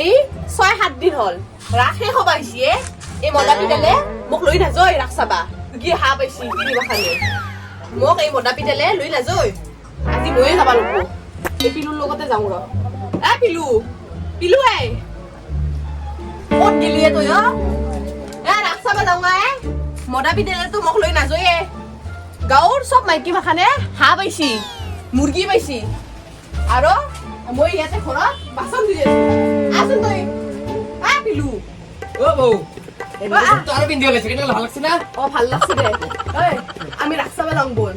এই 6-7 দিন হল ৰাখে খবাইছে এই মদা পিটালে মোক লৈ নাযায় ৰাখ চাবা কি হা পাইছি কিনিবা খালে মোক এই মদা পিটালে লৈ নাযায় আজি ময়ে যাবা লাগব এই পিলুৰ লগতে যাওঁ ৰ পিলু পিলু ক'ত গেলি তই ৰাখ চাবা যাওঁ মদা পিটালে তো মোক লৈ নাযায় গাঁৱৰ চব মাইকী মাখানে হাঁহ পাইছি মুৰ্গী পাইছি আৰু মই ইয়াতে ঘৰত বাচন ধুই আছো তই পিলু বৌ তোৰ পিন্ধি ওলাইছে কেনেকুৱা ভাল লাগছে না ভাল লাগছে দে আমি ৰাখ চাবা যাওঁ বল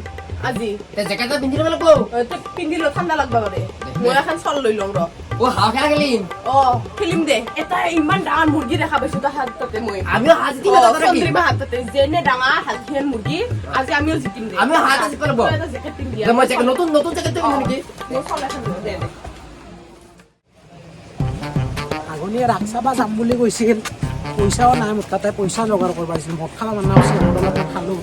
আজি জেকেট পিন্ধি ল'ব লাগব তই পিন্ধিলো ঠাণ্ডা লাগবা পাৰে মই এখন চল লৈ লওঁ ৰ হাঁহ খেলা খেলিম খেলিম দে এটা ইমান ডাঙৰ মুৰ্গী দেখা পাইছো তাৰ হাত তাতে মই আমিও হাঁহ জিকিম চন্দ্ৰিমা হাত তাতে যেনে ডাঙৰ হালধীয়া মুৰ্গী আজি আমিও জিকিম দে আমিও হাঁহ জিকিব লাগিব এটা জেকেট পিন্ধি মই জেকেট নতুন জেকেট পিন্ধিম নেকি মই চল এখন দে আগনীয়ে ৰাখ চাবা যাম বুলি কৈছিল পইচাও নাই মোৰ তাতে পইচা যোগাৰ কৰিব পাৰিছিল মদ খাব মানা আছিল মদলতে খালোঁ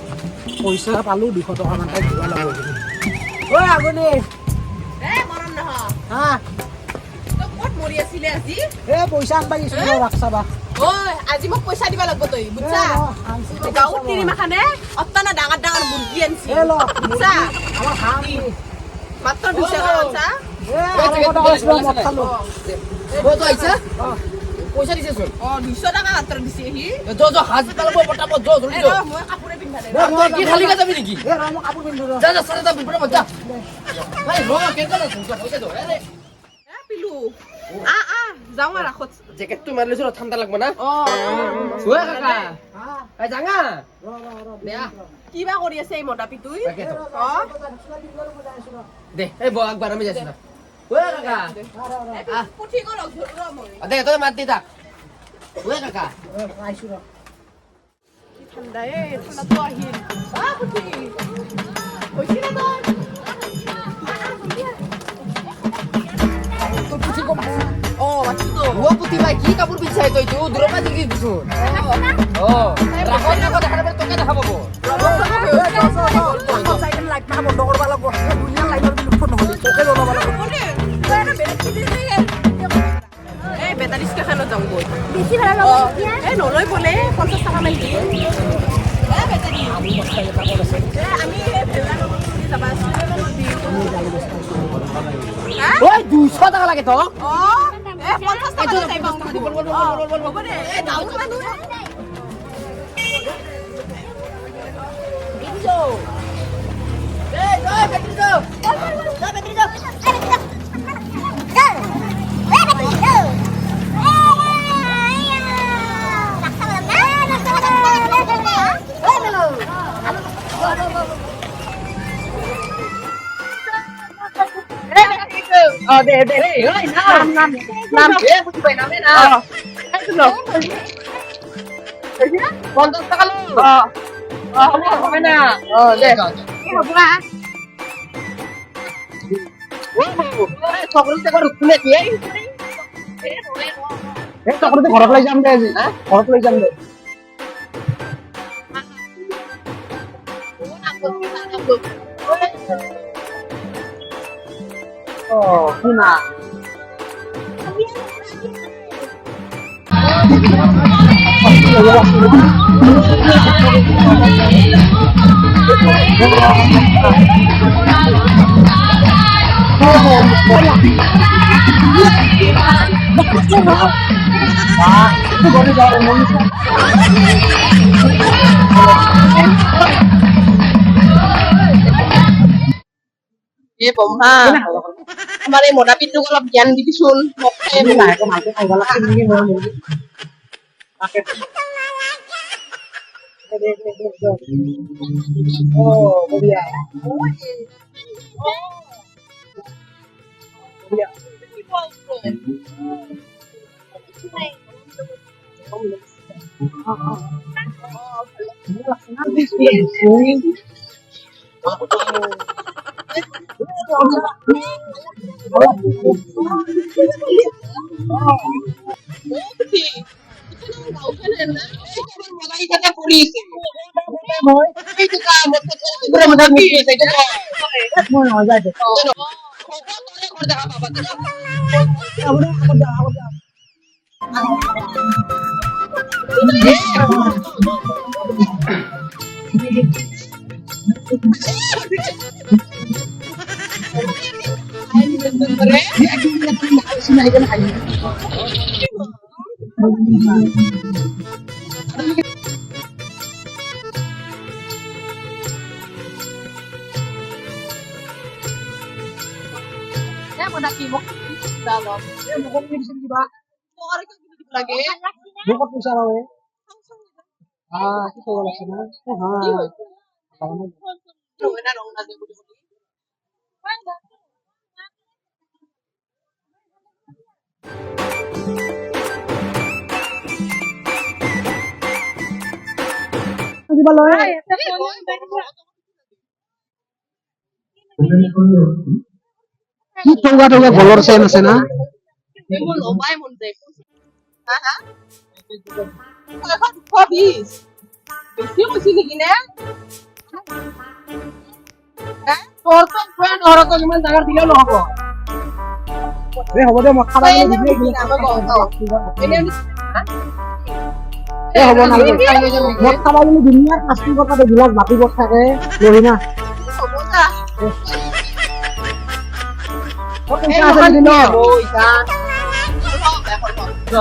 পইচা পালোঁ 200 টকা মান তাই দিব লাগিব আগনী মৰম নহয় হা তই ক'ত মৰি আছিলে আজি পইচা আনবা গৈছিলোঁ ৰাখ চাবা আজি মোক পইচা দিবা লাগিব তই বুজছা গাঁৱত তিনিমাখানে অত্যানা ডাঙৰ মুৰ্গী আনছি বুজছা আমাৰ হাঁহ মাত্ৰ 200 টকা আনছা মদ খালোঁ তই আহিছা পইচা দিছে চোন 200 টকা মাত্ৰ দিছে সি হাঁহ জিকা ল'ব পটাপট জলদি মই কাপোৰে পিন্ধা দে কি খালি যাবি নেকি মই কাপোৰ পিন্ধো যা চাৰে যা বিপৰে মজা কেনেকুৱা পইচা দিওঁ পিলু যাওঁ ৰাখত জেকেটটো মাৰি লৈছো ঠাণ্ডা লাগব না কাকা জাঙা কিবা কৰি আছে এই মদা পিতুই দে এই আগবাৰ আমি যাইছো না কাকা পুঠি গলক ধৰু মই দে তই মাত দি তাক কাকা আহিছোঁ ৰ ঠাণ্ডা ঠাণ্ডাটো আহিল পুঠি কৈছি না পুতি ভাই কি কাপোৰ পিন্ধাই তই তো দূৰৰ পৰা দেখি দিছো ৰাখত তোকে দেখা পাব বন্ধ কৰিব লাগিব দুনিয়াৰ লাইনৰ বিল উৎপন্ন নহ'লে তোকে জ্বলাব লাগিব বেটা ৰিক্সা খানত যাওঁ গৈ নলয় বোলে 50 টকা মান দিয়ে ওই 200 টাকা লাগে তো 50 টাকা যাইবা হ'ব দে গাঁৱৰ মানুহ পঞ্চাশ টাকা হবে না সকলতে শুনে কি চকলেট ঘৰত লৈ যাম দে আজি ঘৰত লৈ যাম দে শুনা আমাৰ এই মদা পিতুক অলপ জ্ঞান দিবিচোন ভালকে খাব লাগে বঢ়িয়া Ya mau nak kibok dalam. Eh, bukan di sini, Pak. Kok orang itu gitu lagi? Bukan bisa lawe. Ah, itu wala sana. Ah. Kamu Lu enak dong nanti budi. di baloy. Tunggu golor sen sana. Mau lomba mau deh. Hah? Kok habis? Dia masih gini ya? Orang kan orang kan cuma tangan dia loh kok. Habo deh makan Kayaknya lagi begini apa kok? Ini habo lagi. Makan lagi dunia pasti kok ada jelas tapi bos saya lohina. Kok Kok bisa ada di no? Oh, ikan. Jo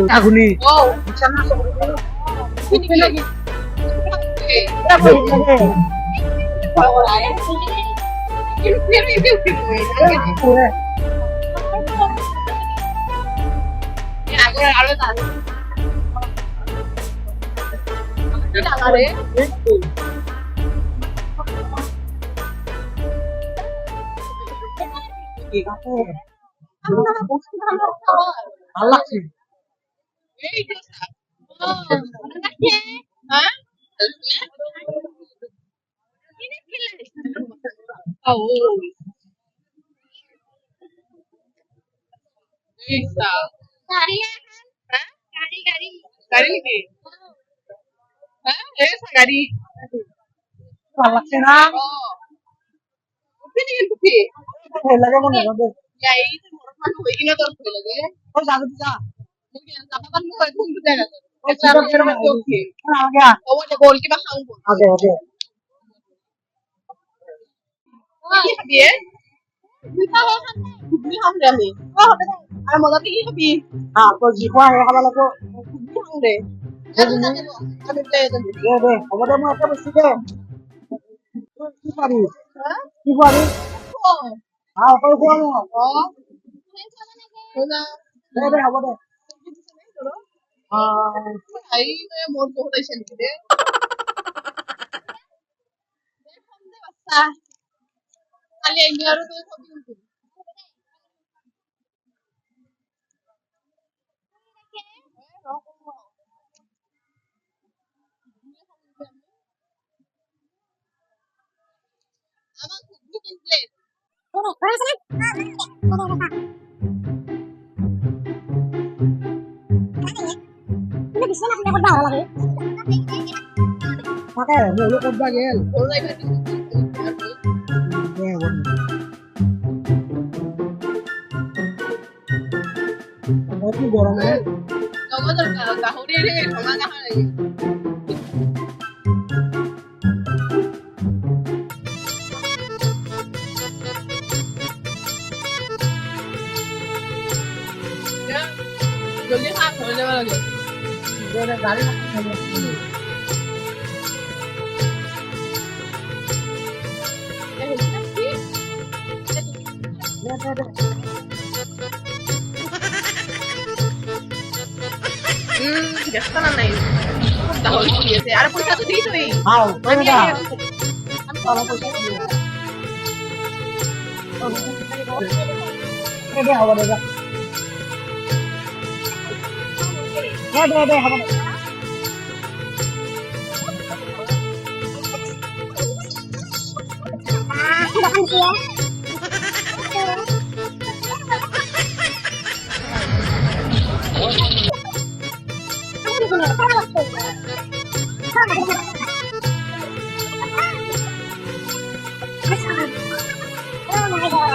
aku nih. Wow. Bisa masuk. Ini lagi. Apa ini? Alak sih. Bisa. Kari ni. Kari. Alak sih nang. Oh. Pini kan putih. Lagi mau nggak? Ya itu orang lu ini tuh lagi. Oh jangan bisa. Mungkin apa kan lu itu betul kan? Oh cara kira Oke. Nah ya. Oh ada gol kita hangpun. Oke. Ini dia. Kita kan beli hang deh nih. Oh, ada mau tapi ini tapi. Ah, kau jiwa ya kalau aku. Beli hang deh. Ada play tadi. Ya deh, kamu udah mau apa mesti deh. Sifari. Hah? Sifari. Oh. Ah, kau gua mau. Oh. Mana? Deh, apa deh? Ah, Ay, mau tuh deh sini deh. Basta. Kali ini harus tuh sabi untuk. Ama bikin plate. Ini bisa nak dapat bawah lagi. pakai mulu kau bagel. Mulai kan di Ya, Kau tu borong ya. Kau mau terkahuri deh, kemana lagi? Ya, jadi apa? Mana lagi? Dia ada kali nak ada. Biasa kan naik. Dahulu biasa. Ada pun satu di itu eh. Mau, kau dah. Kalau pun satu. Ada awak dah. Ada awak. Sudah kan dia. Kamu di sini, kamu waktu. Kamu di sini. Oh my god.